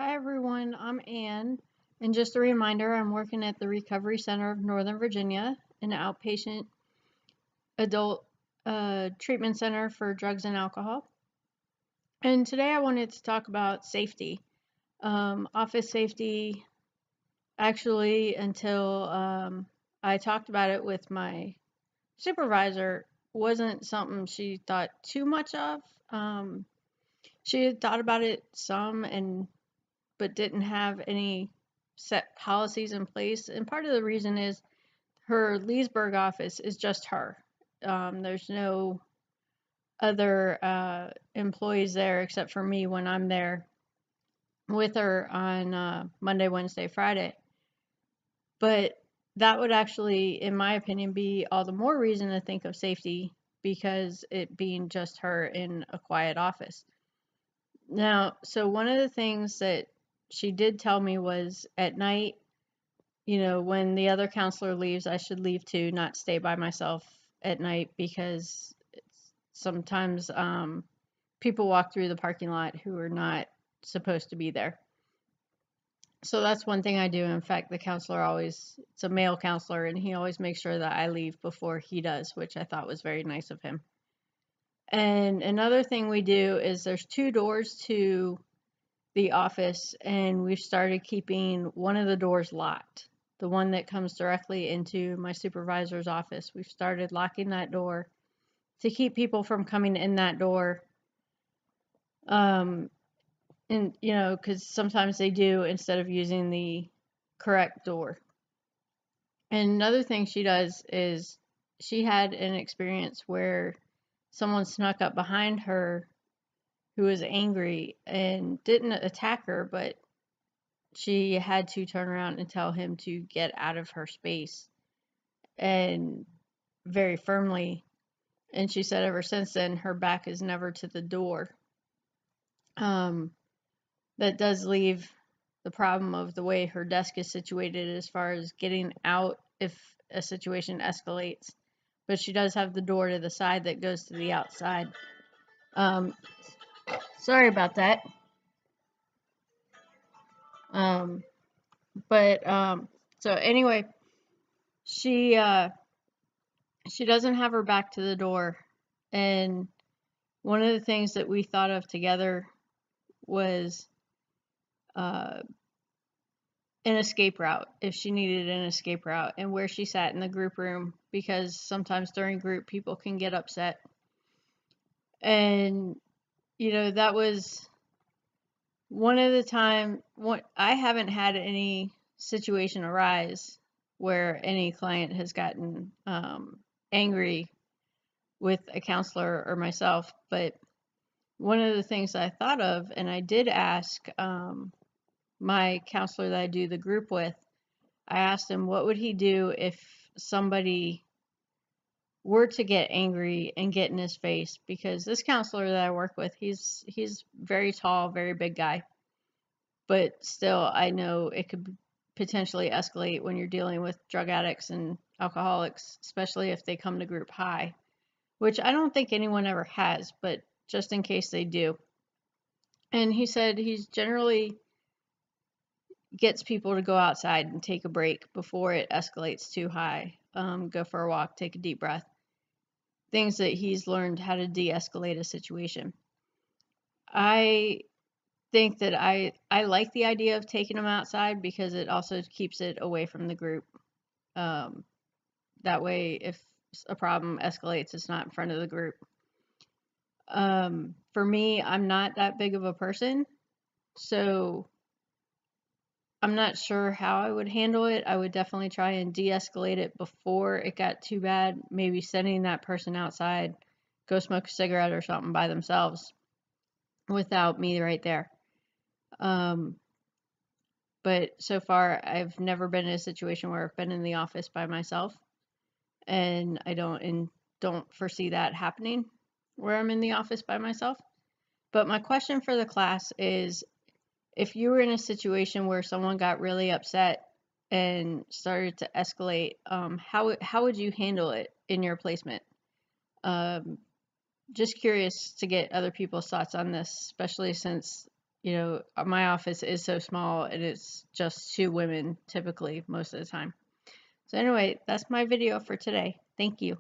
Hi everyone, I'm Ann, and just a reminder, I'm working at the Recovery Center of Northern Virginia, an outpatient adult treatment center for drugs and alcohol. And today I wanted to talk about safety, office safety. Actually, until I talked about it with my supervisor, wasn't something she thought too much of. Um, she had thought about it some and but didn't have any set policies in place. And part of the reason is her Leesburg office is just her. There's no other employees there except for me when I'm there with her on Monday, Wednesday, Friday. But that would actually, in my opinion, be all the more reason to think of safety because it being just her in a quiet office. Now, so one of the things that she did tell me was at night, when the other counselor leaves, I should leave too, not stay by myself at night because sometimes people walk through the parking lot who are not supposed to be there. So that's one thing I do. In fact, the counselor always, it's a male counselor, and he always makes sure that I leave before he does, which I thought was very nice of him. And another thing we do is there's two doors to the office, and we've started keeping one of the doors locked. The one that comes directly into my supervisor's office. We've started locking that door to keep people from coming in that door. And because sometimes they do instead of using the correct door. And another thing she does is she had an experience where someone snuck up behind her who was angry and didn't attack her, but she had to turn around and tell him to get out of her space, and very firmly. And she said ever since then, her back is never to the door. Um, that does leave the problem of the way her desk is situated as far as getting out if a situation escalates. But she does have the door to the side that goes to the outside. Um, Sorry about that. Um, but so anyway, she she doesn't have her back to the door, and one of the things that we thought of together was uh, an escape route if she needed an escape route, and where she sat in the group room, because sometimes during group people can get upset. And that was one of the time. What I haven't had any situation arise where any client has gotten angry with a counselor or myself, but one of the things I thought of, and I did ask my counselor that I do the group with, I asked him what would he do if somebody were to get angry and get in his face, because this counselor that I work with, he's very tall, very big guy, but still I know it could potentially escalate when you're dealing with drug addicts and alcoholics, especially if they come to group high, which I don't think anyone ever has, but just in case they do. And he said he's generally gets people to go outside and take a break before it escalates too high. Go for a walk, take a deep breath. Things that he's learned how to de-escalate a situation. I think that I like the idea of taking them outside because it also keeps it away from the group. Um, that way, if a problem escalates, it's not in front of the group. For me, I'm not that big of a person, so I'm not sure how I would handle it. I would definitely try and de-escalate it before it got too bad. Maybe sending that person outside, go smoke a cigarette or something by themselves without me right there. Um, but so far, I've never been in a situation where I've been in the office by myself, and I don't foresee that happening where I'm in the office by myself. But my question for the class is, if you were in a situation where someone got really upset and started to escalate, how would you handle it in your placement? Um, just curious to get other people's thoughts on this, especially since you know, my office is so small and it's just 2 women typically most of the time. So anyway, that's my video for today. Thank you.